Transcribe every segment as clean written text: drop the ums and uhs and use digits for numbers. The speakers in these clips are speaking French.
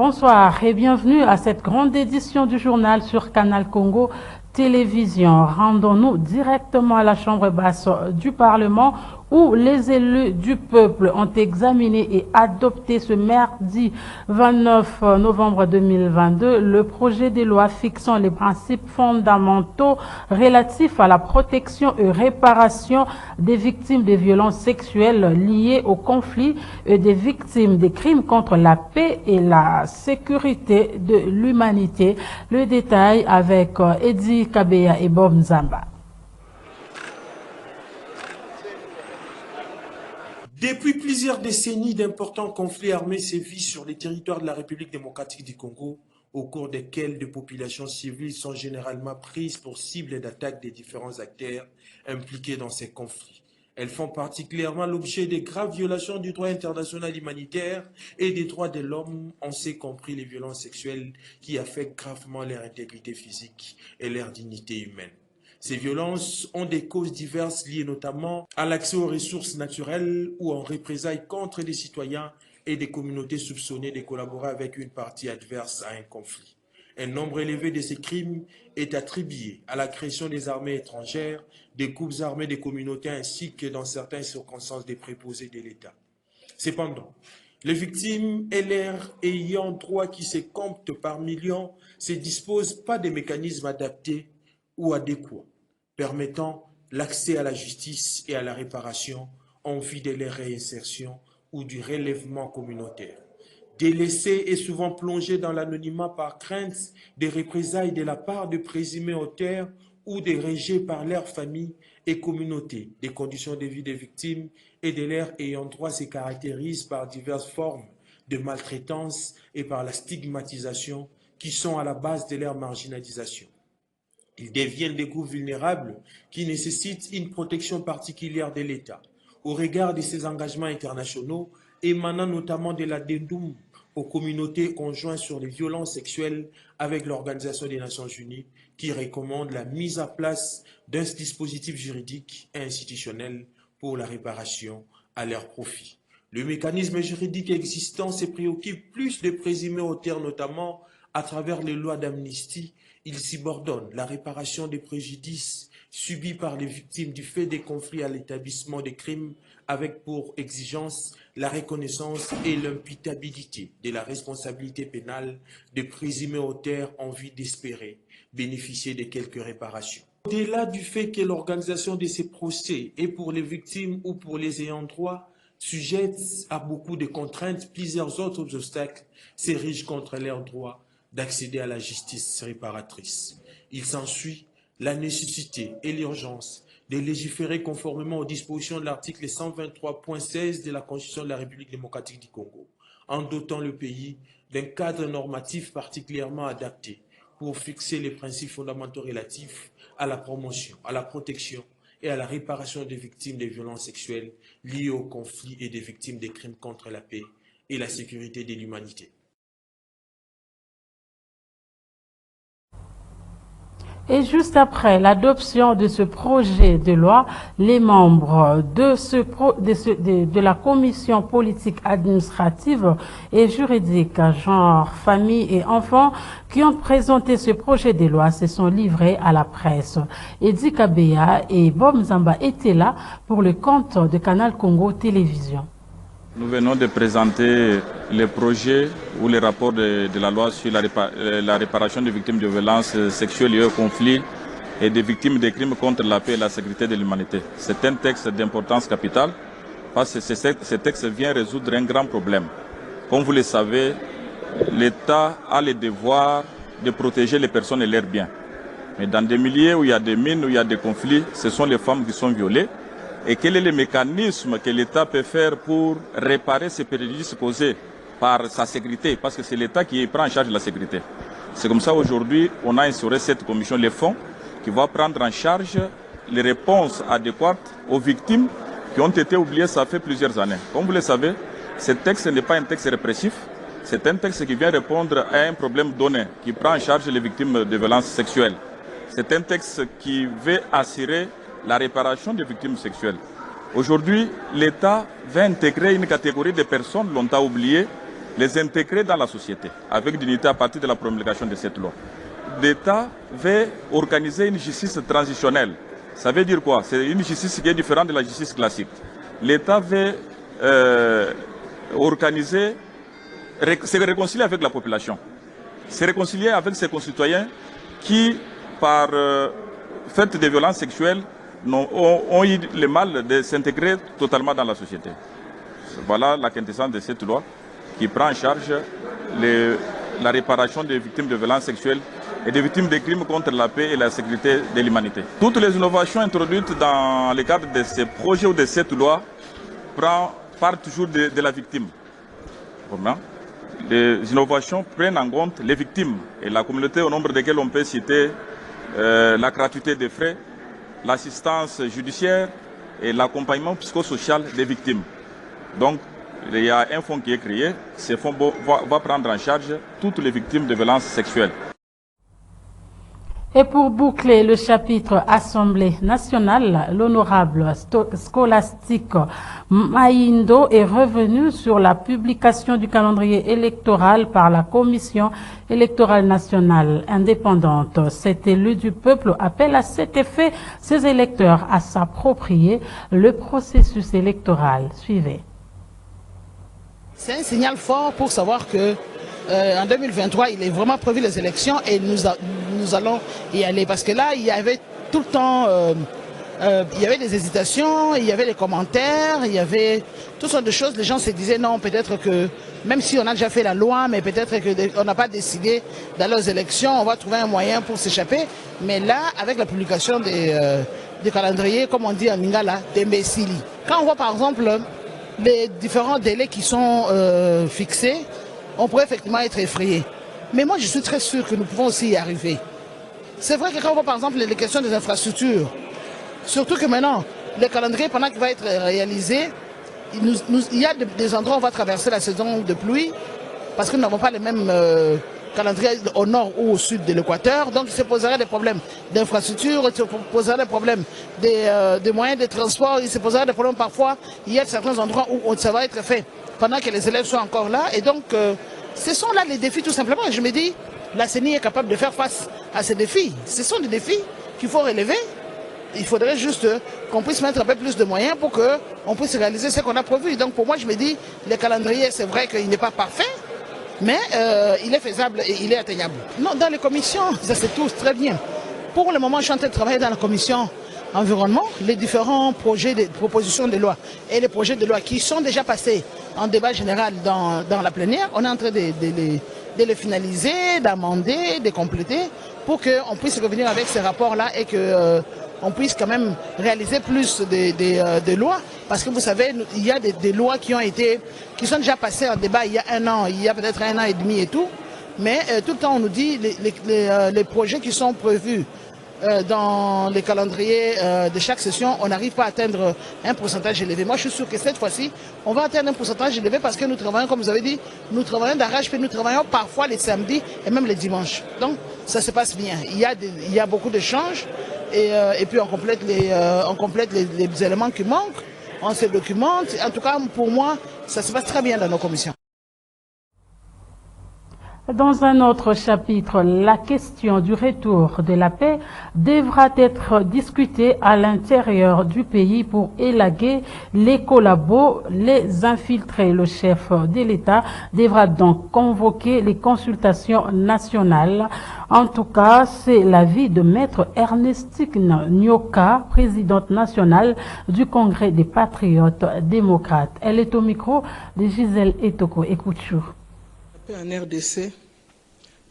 Bonsoir et bienvenue à cette grande édition du journal sur Canal Congo Télévision. Rendons-nous directement à la Chambre basse du Parlement où les élus du peuple ont examiné et adopté ce mardi 29 novembre 2022 le projet de loi fixant les principes fondamentaux relatifs à la protection et réparation des victimes de violences sexuelles liées au conflit et des victimes des crimes contre la paix et la sécurité de l'humanité. Le détail avec Eddie Kabeya et Bob Nzamba. Depuis plusieurs décennies, d'importants conflits armés sévissent sur les territoires de la République démocratique du Congo, au cours desquels des populations civiles sont généralement prises pour cible d'attaque des différents acteurs impliqués dans ces conflits. Elles font particulièrement l'objet de graves violations du droit international humanitaire et des droits de l'homme, on sait compris les violences sexuelles qui affectent gravement leur intégrité physique et leur dignité humaine. Ces violences ont des causes diverses liées notamment à l'accès aux ressources naturelles ou en représailles contre des citoyens et des communautés soupçonnées de collaborer avec une partie adverse à un conflit. Un nombre élevé de ces crimes est attribué à la création des armées étrangères, des groupes armés des communautés ainsi que dans certaines circonstances des préposés de l'État. Cependant, les victimes et leurs ayant droit qui se comptent par millions ne disposent pas de mécanismes adaptés ou adéquats, permettant l'accès à la justice et à la réparation en vue de leur réinsertion ou du relèvement communautaire. Délaissés et souvent plongés dans l'anonymat par crainte des représailles de la part de présumés auteurs ou des rejets par leurs familles et communautés, des conditions de vie des victimes et de leurs ayant droit se caractérisent par diverses formes de maltraitance et par la stigmatisation qui sont à la base de leur marginalisation. Ils deviennent des groupes vulnérables qui nécessitent une protection particulière de l'État. Au regard de ces engagements internationaux, émanant notamment de l'addendum aux communautés conjointes sur les violences sexuelles avec l'Organisation des Nations Unies, qui recommande la mise en place d'un dispositif juridique et institutionnel pour la réparation à leur profit. Le mécanisme juridique existant se préoccupe plus de présumés auteurs, notamment à travers les lois d'amnistie. Il subordonne la réparation des préjudices subis par les victimes du fait des conflits à l'établissement des crimes avec pour exigence la reconnaissance et l'imputabilité de la responsabilité pénale des présumés auteurs en vue d'espérer bénéficier de quelques réparations. Au-delà du fait que l'organisation de ces procès est pour les victimes ou pour les ayants droit sujette à beaucoup de contraintes, plusieurs autres obstacles s'érigent contre leur droit d'accéder à la justice réparatrice. Il s'ensuit la nécessité et l'urgence de légiférer conformément aux dispositions de l'article 123.16 de la Constitution de la République démocratique du Congo, en dotant le pays d'un cadre normatif particulièrement adapté pour fixer les principes fondamentaux relatifs à la promotion, à la protection et à la réparation des victimes des violences sexuelles liées au conflit et des victimes des crimes contre la paix et la sécurité de l'humanité. Et juste après l'adoption de ce projet de loi, les membres de la commission politique administrative et juridique, genre, famille et enfants, qui ont présenté ce projet de loi se sont livrés à la presse. Eddie Kabeya et Bob Nzamba étaient là pour le compte de Canal Congo Télévision. Nous venons de présenter les projets ou les rapports de la loi sur la réparation des victimes de violences sexuelles liées au conflit et des victimes des crimes contre la paix et la sécurité de l'humanité. C'est un texte d'importance capitale parce que ce texte vient résoudre un grand problème. Comme vous le savez, l'État a le devoir de protéger les personnes et leurs biens. Mais dans des milieux où il y a des mines, où il y a des conflits, ce sont les femmes qui sont violées. Et quel est le mécanisme que l'État peut faire pour réparer ces préjudices causés par sa sécurité? Parce que c'est l'État qui prend en charge la sécurité. C'est comme ça aujourd'hui, on a instauré cette commission, les fonds, qui va prendre en charge les réponses adéquates aux victimes qui ont été oubliées, ça fait plusieurs années. Comme vous le savez, ce texte n'est pas un texte répressif, c'est un texte qui vient répondre à un problème donné, qui prend en charge les victimes de violences sexuelles. C'est un texte qui veut assurer la réparation des victimes sexuelles. Aujourd'hui, l'État va intégrer une catégorie de personnes longtemps oubliées les intégrer dans la société avec dignité à partir de la promulgation de cette loi. L'État veut organiser une justice transitionnelle. Ça veut dire quoi? C'est une justice qui est différente de la justice classique. L'État veut se réconcilier avec la population, se réconcilier avec ses concitoyens qui, par fait de violences sexuelles, ont eu le mal de s'intégrer totalement dans la société. Voilà la quintessence de cette loi qui prend en charge la réparation des victimes de violences sexuelles et des victimes de crimes contre la paix et la sécurité de l'humanité. Toutes les innovations introduites dans le cadre de ces projets ou de cette loi partent toujours de la victime. Comment? Les innovations prennent en compte les victimes et la communauté au nombre desquelles on peut citer la gratuité des frais, l'assistance judiciaire et l'accompagnement psychosocial des victimes. Donc, il y a un fonds qui est créé. Ce fonds va prendre en charge toutes les victimes de violences sexuelles. Et pour boucler le chapitre Assemblée nationale, l'honorable Scholastique Mayindo est revenu sur la publication du calendrier électoral par la Commission électorale nationale indépendante. Cet élu du peuple appelle à cet effet ses électeurs à s'approprier le processus électoral. Suivez. C'est un signal fort pour savoir que en 2023, il est vraiment prévu les élections et nous allons y aller. Parce que là, il y avait tout le temps, il y avait des hésitations, il y avait des commentaires, il y avait toutes sortes de choses. Les gens se disaient non, peut-être que, même si on a déjà fait la loi, mais peut-être qu'on n'a pas décidé d'aller aux élections, on va trouver un moyen pour s'échapper. Mais là, avec la publication des calendriers, comme on dit en lingala, des mbessili. Quand on voit par exemple les différents délais qui sont fixés, on pourrait effectivement être effrayé. Mais moi, je suis très sûr que nous pouvons aussi y arriver. C'est vrai que quand on voit par exemple les questions des infrastructures, surtout que maintenant, le calendrier, pendant qu'il va être réalisé, il y a des endroits où on va traverser la saison de pluie, parce que nous n'avons pas les mêmes calendriers au nord ou au sud de l'équateur, donc il se poserait des problèmes d'infrastructure, il se poserait des problèmes des moyens de transport, il se poserait des problèmes parfois, il y a certains endroits où ça va être fait pendant que les élèves sont encore là, et donc ce sont là les défis tout simplement. Je me dis, la CENI est capable de faire face à ces défis. Ce sont des défis qu'il faut relever. Il faudrait juste qu'on puisse mettre un peu plus de moyens pour qu'on puisse réaliser ce qu'on a prévu. Donc pour moi, je me dis, le calendrier, c'est vrai qu'il n'est pas parfait, mais il est faisable et il est atteignable. Non, dans les commissions, ça c'est tout très bien. Pour le moment, je suis en train de travailler dans la commission environnement, les différents projets, de propositions de loi et les projets de loi qui sont déjà passés en débat général dans la plénière. On est en train de les finaliser, d'amender, de compléter pour qu'on puisse revenir avec ces rapports-là et qu'on puisse quand même réaliser plus de lois. Parce que vous savez, il y a des lois qui sont déjà passées en débat il y a un an, il y a peut-être un an et demi et tout. Mais tout le temps, on nous dit les projets qui sont prévus dans les calendriers de chaque session, on n'arrive pas à atteindre un pourcentage élevé. Moi, je suis sûr que cette fois-ci, on va atteindre un pourcentage élevé parce que nous travaillons, comme vous avez dit, nous travaillons d'arrache, puis nous travaillons parfois les samedis et même les dimanches. Donc, ça se passe bien. Il y a beaucoup d'échanges et puis on complète les éléments qui manquent, on se documente. En tout cas, pour moi, ça se passe très bien dans nos commissions. Dans un autre chapitre, la question du retour de la paix devra être discutée à l'intérieur du pays pour élaguer les collabos, les infiltrer. Le chef de l'État devra donc convoquer les consultations nationales. En tout cas, c'est l'avis de Maître Ernestine Nyoka, présidente nationale du Congrès des Patriotes démocrates. Elle est au micro de Gisèle Etoko. Écoute-chou. En RDC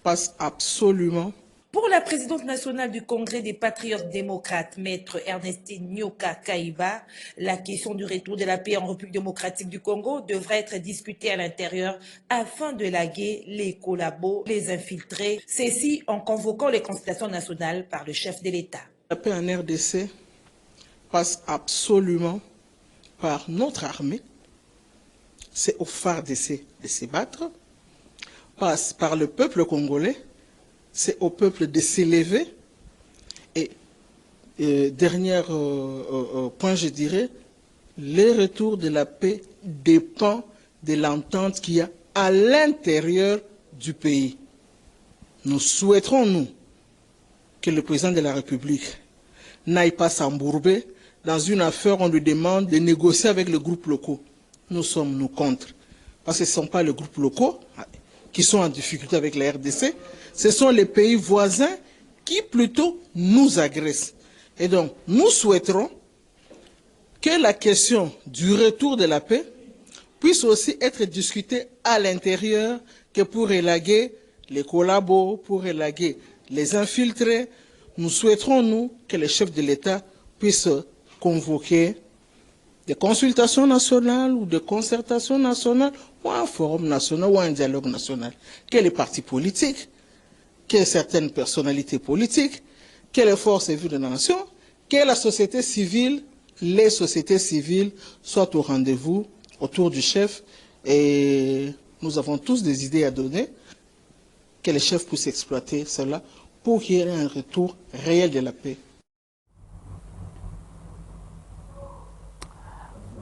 passe absolument. Pour la présidente nationale du Congrès des Patriotes démocrates, Maître Ernestine Nyoka Kaïba, la question du retour de la paix en République démocratique du Congo devrait être discutée à l'intérieur afin de laguer les collabos, les infiltrer, ceci en convoquant les consultations nationales par le chef de l'État. La paix en RDC passe absolument par notre armée, c'est au FARDC de se battre, passe par le peuple congolais, c'est au peuple de s'élever. Et dernier point, je dirais, le retour de la paix dépend de l'entente qu'il y a à l'intérieur du pays. Nous souhaiterons, nous, que le président de la République n'aille pas s'embourber dans une affaire où on lui demande de négocier avec les groupes locaux. Nous sommes, nous, contre. Parce que ce ne sont pas les groupes locaux qui sont en difficulté avec la RDC, ce sont les pays voisins qui plutôt nous agressent. Et donc, nous souhaiterons que la question du retour de la paix puisse aussi être discutée à l'intérieur, que pour élaguer les collabos, pour élaguer les infiltrés, nous souhaiterons, nous, que les chefs de l'État puissent convoquer des consultations nationales ou des concertations nationales ou un forum national ou un dialogue national. Que les partis politiques, que certaines personnalités politiques, que les forces vives de la nation, que la société civile, les sociétés civiles soient au rendez-vous autour du chef. Et nous avons tous des idées à donner, que les chefs puissent exploiter cela pour qu'il y ait un retour réel de la paix.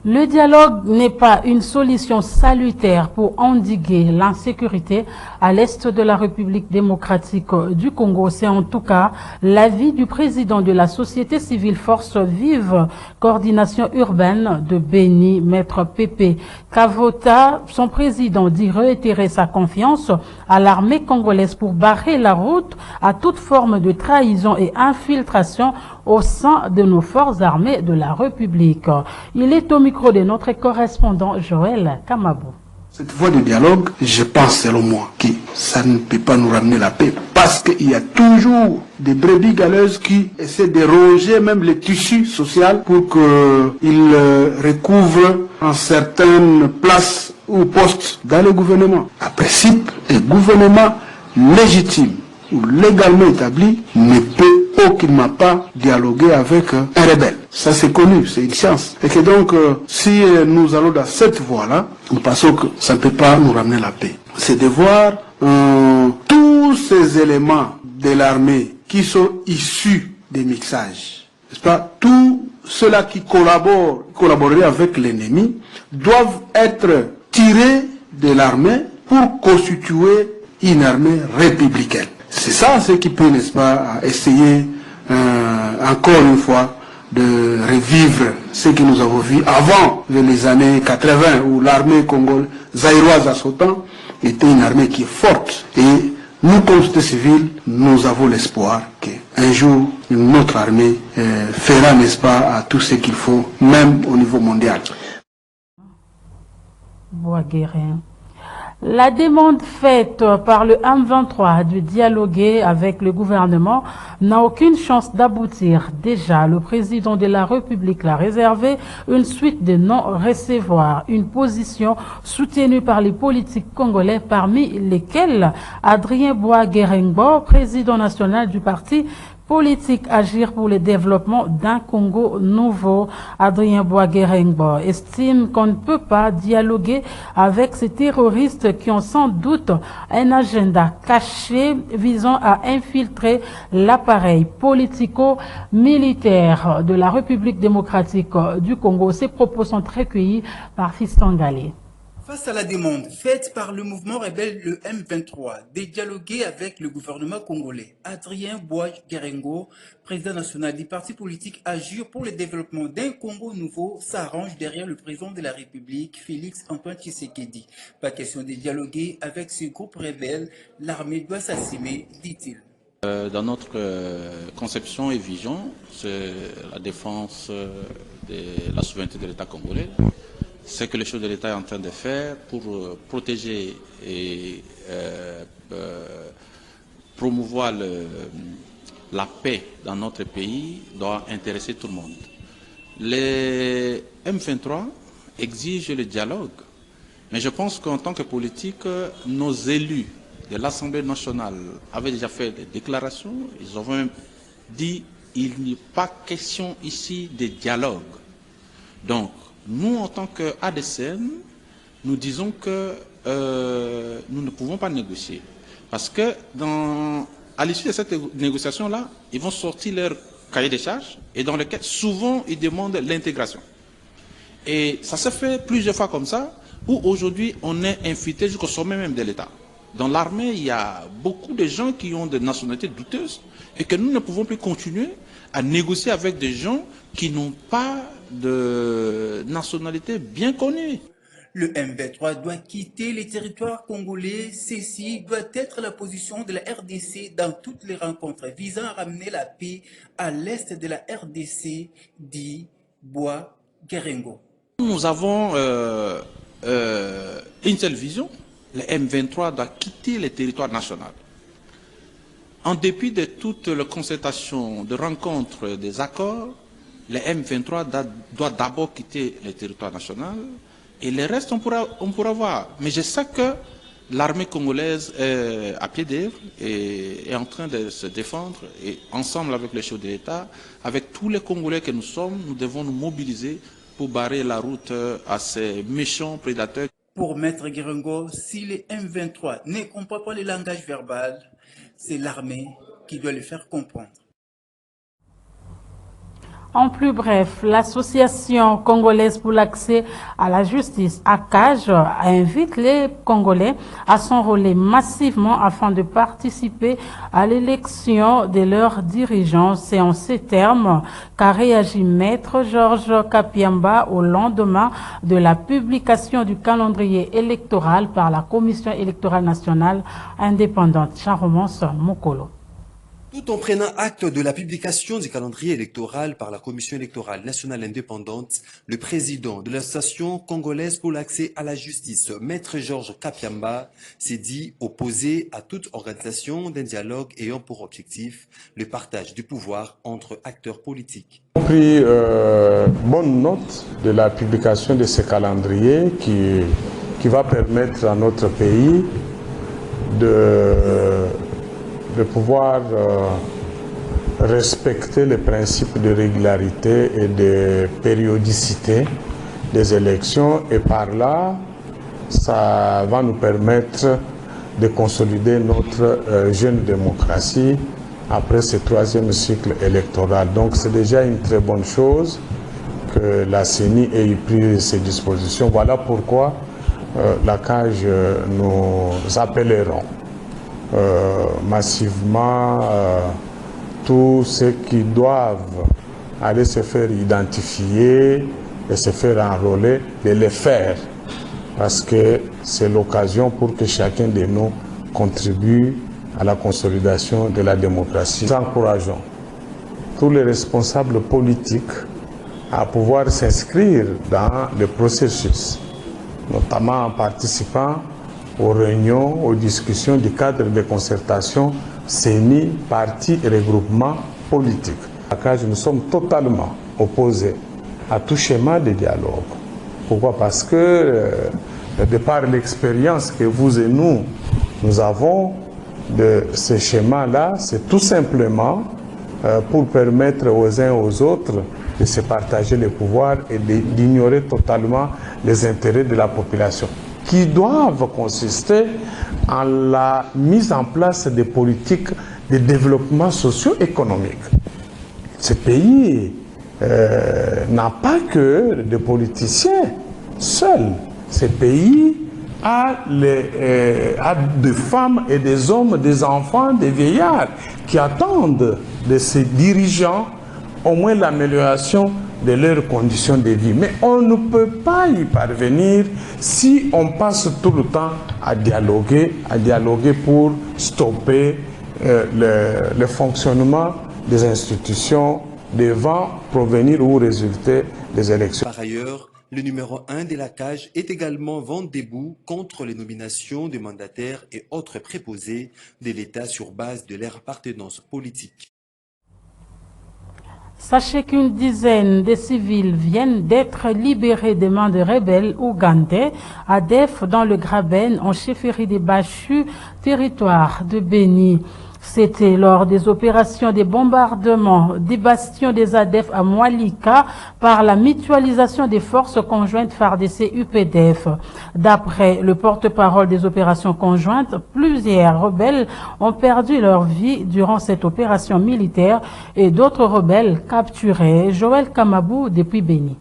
Le dialogue n'est pas une solution salutaire pour endiguer l'insécurité à l'est de la République démocratique du Congo. C'est en tout cas l'avis du président de la société civile Force Vive, coordination urbaine de Béni, Maître Pépé Kavota. Son président dit réitérer sa confiance à l'armée congolaise pour barrer la route à toute forme de trahison et infiltration au sein de nos forces armées de la République. Il est au micro de notre correspondant Joël Kamabou. Cette voie de dialogue, je pense selon moi que ça ne peut pas nous ramener la paix parce qu'il y a toujours des brebis galeuses qui essaient de ronger même le tissu social pour qu'ils recouvrent en certaines places ou postes dans le gouvernement. À principe, un gouvernement légitime ou légalement établi ne peut aucunement pas dialoguer avec un rebelle. Ça c'est connu, c'est une chance. Et que donc, si nous allons dans cette voie-là, nous pensons que ça ne peut pas nous ramener la paix. C'est de voir tous ces éléments de l'armée qui sont issus des mixages. N'est-ce pas? Tous ceux-là qui collaboreraient avec l'ennemi doivent être tirés de l'armée pour constituer une armée républicaine. C'est ça ce qui peut, n'est-ce pas, essayer encore une fois de revivre ce que nous avons vu avant les années 80 où l'armée congolaise zaïroise à son temps était une armée qui est forte. Et nous, comme société civile, nous avons l'espoir qu'un jour, notre armée fera, n'est-ce pas, à tout ce qu'il faut, même au niveau mondial. Bois-Guérin. La demande faite par le M23 de dialoguer avec le gouvernement n'a aucune chance d'aboutir. Déjà, le président de la République l'a réservé une suite de non-recevoir, une position soutenue par les politiques congolais, parmi lesquels Adrien Bois-Guéringbo, président national du parti politique Agir pour le développement d'un Congo nouveau. Adrien Bois-Guéringbo estime qu'on ne peut pas dialoguer avec ces terroristes qui ont sans doute un agenda caché visant à infiltrer l'appareil politico-militaire de la République démocratique du Congo. Ces propos sont recueillis par Fiston Galé. Face à la demande faite par le mouvement rebelle le M23 de dialoguer avec le gouvernement congolais, Adrien Bois-Guéringbo, président national du parti politique Agir pour le développement d'un Congo nouveau, s'arrange derrière le président de la République, Félix Antoine Tshisekedi. Pas question de dialoguer avec ce groupe rebelle, l'armée doit s'assumer, dit-il. Dans notre conception et vision, c'est la défense de la souveraineté de l'État congolais. C'est que le chef de l'État est en train de faire pour protéger et promouvoir la paix dans notre pays doit intéresser tout le monde. Les M23 exigent le dialogue, mais je pense qu'en tant que politique, nos élus de l'Assemblée nationale avaient déjà fait des déclarations. Ils ont même dit qu'il n'y a pas question ici de dialogue. Donc, nous, en tant qu'ADCN, nous disons que nous ne pouvons pas négocier. Parce que à l'issue de cette négociation-là, ils vont sortir leur cahier de charges et dans lequel souvent ils demandent l'intégration. Et ça se fait plusieurs fois comme ça. où aujourd'hui on est infiltré jusqu'au sommet même de l'État. Dans l'armée, il y a beaucoup de gens qui ont des nationalités douteuses et que nous ne pouvons plus continuer à négocier avec des gens qui n'ont pas de nationalité bien connue. Le M23 doit quitter les territoires congolais. Ceci doit être la position de la RDC dans toutes les rencontres visant à ramener la paix à l'est de la RDC, dit Bois Guérengo. Nous avons une seule vision. Le M23 doit quitter le territoire national. En dépit de toutes les concertations, de rencontres, des accords, le M23 doit d'abord quitter le territoire national et le reste on pourra voir. Mais je sais que l'armée congolaise est à pied d'œuvre et est en train de se défendre et ensemble avec les chefs de l'État, avec tous les Congolais que nous sommes, nous devons nous mobiliser pour barrer la route à ces méchants prédateurs. Pour Maître Guérengo, si le M23 ne comprend pas le langage verbal, c'est l'armée qui doit le faire comprendre. En plus bref, l'Association congolaise pour l'accès à la justice, ACAJ, invite les Congolais à s'enrôler massivement afin de participer à l'élection de leurs dirigeants. C'est en ces termes qu'a réagi Maître Georges Kapiamba au lendemain de la publication du calendrier électoral par la Commission électorale nationale indépendante. Charomance Mokolo. Tout en prenant acte de la publication du calendrier électoral par la Commission électorale nationale indépendante, le président de l'Association congolaise pour l'accès à la justice, Maître Georges Kapiamba, s'est dit opposé à toute organisation d'un dialogue ayant pour objectif le partage du pouvoir entre acteurs politiques. J'ai pris bonne note de la publication de ce calendrier qui va permettre à notre pays de pouvoir respecter les principes de régularité et de périodicité des élections et par là, ça va nous permettre de consolider notre jeune démocratie après ce troisième cycle électoral. Donc c'est déjà une très bonne chose que la CENI ait pris ses dispositions. Voilà pourquoi la CAJ nous appellerons massivement tous ceux qui doivent aller se faire identifier et se faire enrôler, de les faire. Parce que c'est l'occasion pour que chacun de nous contribue à la consolidation de la démocratie. Nous encourageons tous les responsables politiques à pouvoir s'inscrire dans le processus, notamment en participant aux réunions, aux discussions du cadre de concertation CENI, partis et regroupements politiques. Nous sommes totalement opposés à tout schéma de dialogue. Pourquoi? Parce que, de par l'expérience que vous et nous avons de ce schéma-là, c'est tout simplement pour permettre aux uns et aux autres de se partager les pouvoirs et d'ignorer totalement les intérêts de la population, qui doivent consister en la mise en place des politiques de développement socio-économique. Ce pays n'a pas que des politiciens seuls. Ce pays a des femmes et des hommes, des enfants, des vieillards qui attendent de ces dirigeants au moins l'amélioration de leurs conditions de vie. Mais on ne peut pas y parvenir si on passe tout le temps à dialoguer pour stopper le fonctionnement des institutions devant provenir ou résulter des élections. Par ailleurs, le numéro 1 de la CAJ est également vent debout contre les nominations des mandataires et autres préposés de l'État sur base de leur appartenance politique. Sachez qu'une dizaine de civils viennent d'être libérés des mains de rebelles ougandais à Def dans le Graben, en chefferie des Bachus, territoire de Béni. C'était lors des opérations de bombardement des bastions des ADF à Moalika par la mutualisation des forces conjointes FARDC-UPDF. D'après le porte-parole des opérations conjointes, plusieurs rebelles ont perdu leur vie durant cette opération militaire et d'autres rebelles capturés. Joël Kamabou depuis Béni.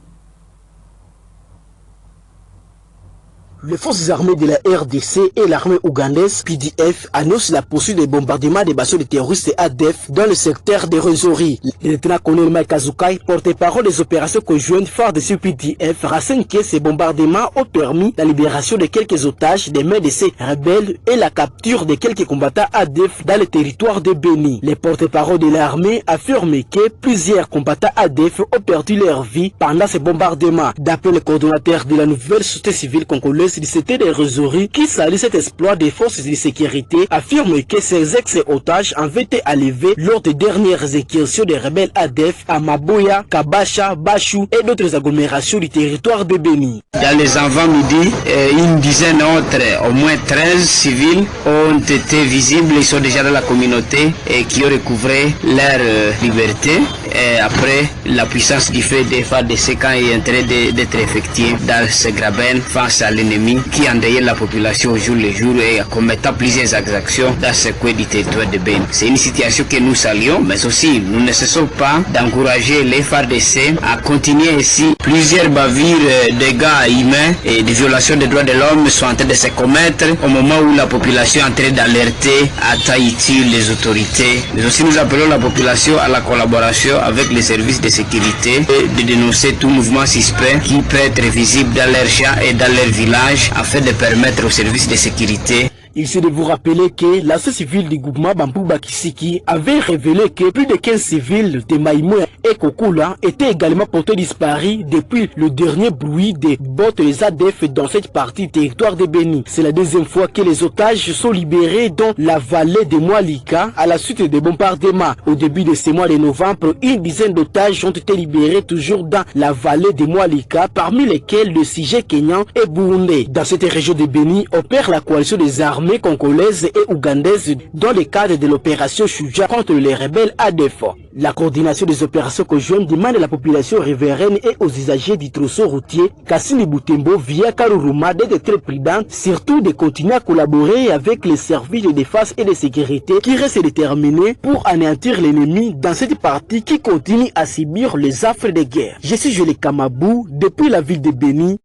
Les forces armées de la RDC et l'armée ougandaise PDF annoncent la poursuite des bombardements des bateaux de terroristes ADF dans le secteur de Rwenzori. Le lieutenant-colonel Mike Azukai, porte-parole des opérations conjointes FARDC PDF, renseigne que ces bombardements ont permis la libération de quelques otages des mains de ces rebelles et la capture de quelques combattants ADF dans le territoire de Beni. Les porte-parole de l'armée affirment que plusieurs combattants ADF ont perdu leur vie pendant ces bombardements. D'après le coordonnateur de la nouvelle société civile congolaise du secteur de Rwenzori, qui salue cet exploit des forces de sécurité, affirme que ces ex-otages avaient été enlevés lors des dernières incursions des rebelles ADF à Maboya, Kabasha, Bachou et d'autres agglomérations du territoire de Beni. Dans les avant-midi, une dizaine d'autres, au moins 13 civils, ont été visibles. Ils sont déjà dans la communauté et qui ont recouvré leur liberté. Et après, la puissance du feu des FARDC quand est en train d'être effective dans ce graben face à l'ennemi qui endeuille la population au jour le jour et commettant plusieurs exactions dans ce coin du territoire de Beni. C'est une situation que nous saluons, mais aussi nous ne cessons pas d'encourager les FARDC à continuer ici. Plusieurs bavures, dégâts humains et de violations des droits de l'homme sont en train de se commettre au moment où la population est en train d'alerter à Tahiti les autorités. Mais aussi nous appelons la population à la collaboration avec les services de sécurité et de dénoncer tout mouvement suspect qui peut être visible dans leurs champs et dans leurs villages afin de permettre aux services de sécurité. Il s'est de vous rappeler que la société civile du groupement Bambouba Kisiki avait révélé que plus de 15 civils de Maïmoué et Kokula étaient également portés disparus depuis le dernier bruit des bottes des ADF dans cette partie du territoire de Beni. C'est la deuxième fois que les otages sont libérés dans la vallée de Mwalika à la suite des bombardements. Au début de ce mois de novembre, une dizaine d'otages ont été libérés toujours dans la vallée de Mwalika, parmi lesquels le sujet kenyan et burundais. Dans cette région de Beni, opère la coalition des armées congolaises et ougandaises dans le cadre de l'opération Shuja contre les rebelles ADF. La coordination des opérations conjointes demande à la population riveraine et aux usagers du tronçon routier Kassini Butembo via Karuruma d'être très prudents, surtout de continuer à collaborer avec les services de défense et de sécurité qui restent déterminés pour anéantir l'ennemi dans cette partie qui continue à subir les affres de guerre. Je suis Jules Kamabou depuis la ville de Beni.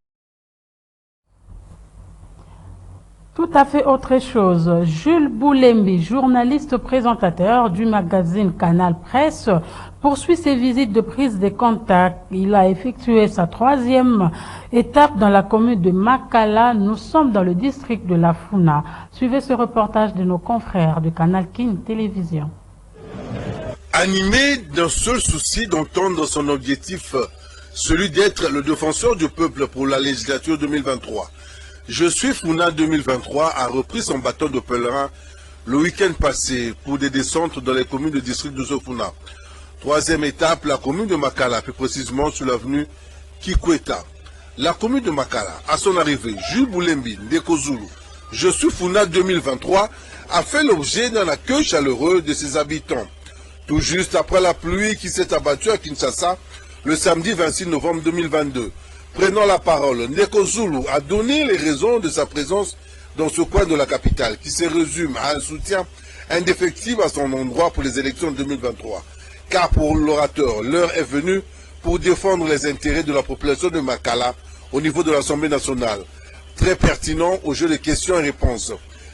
Tout à fait autre chose. Jules Boulembi, journaliste présentateur du magazine Canal Presse, poursuit ses visites de prise de contact. Il a effectué sa 3e étape dans la commune de Makala. Nous sommes dans le district de la Funa. Suivez ce reportage de nos confrères de Canal King Télévision. Animé d'un seul souci d'entendre son objectif, celui d'être le défenseur du peuple pour la législature 2023. Je suis Funa 2023 a repris son bâton de pèlerin le week-end passé pour des descentes dans les communes du district de Zofuna. 3e étape, la commune de Makala, plus précisément sur l'avenue Kikweta. La commune de Makala, à son arrivée, Jules Boulembi, Ndeko Zulu, Je suis Funa 2023, a fait l'objet d'un accueil chaleureux de ses habitants. Tout juste après la pluie qui s'est abattue à Kinshasa le samedi 26 novembre 2022. Prenant la parole, Ndeko Zulu a donné les raisons de sa présence dans ce coin de la capitale, qui se résume à un soutien indéfectible à son endroit pour les élections de 2023. Car pour l'orateur, l'heure est venue pour défendre les intérêts de la population de Makala au niveau de l'Assemblée nationale. Très pertinent au jeu de questions et réponses.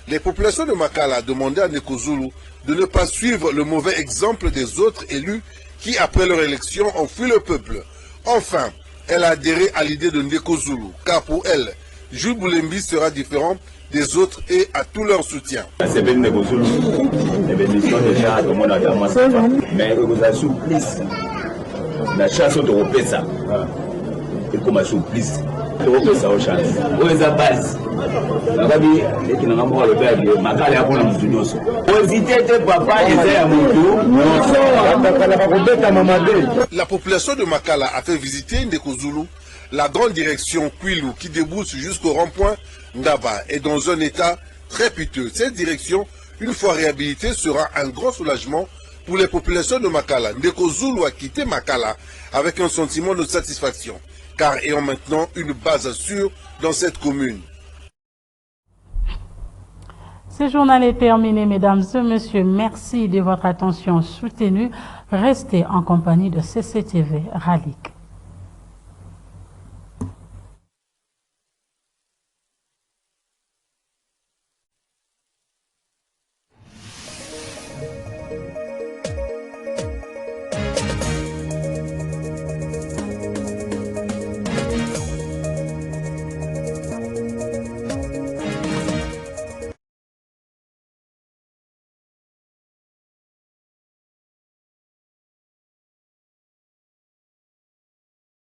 Les populations de Makala demandaient à Ndeko Zulu de ne pas suivre le mauvais exemple des autres élus qui, après leur élection, ont fui le peuple. Enfin, elle a adhéré à l'idée de Ndeko Zulu, car pour elle, Jules Boulembi sera différent des autres et à tout leur soutien. C'est bien Ndeko Zulu, l'émission déjà tout le monde a commencé, mais vous avez surprise. La chanson de Ropesa, et comme a surprise, de Ropesa au chance. Où est la base? La babi, et qui n'a pas le père, Makala a pour la Moussounoso. La population de Makala a fait visiter Ndeko Zulu, la grande direction Kwilu qui débouche jusqu'au rond-point Ndaba est dans un état très piteux. Cette direction, une fois réhabilitée, sera un grand soulagement pour les populations de Makala. Ndeko Zulu a quitté Makala avec un sentiment de satisfaction, car ayant maintenant une base sûre dans cette commune. Ce journal est terminé, mesdames et messieurs. Merci de votre attention soutenue. Restez en compagnie de CCTV Ralik.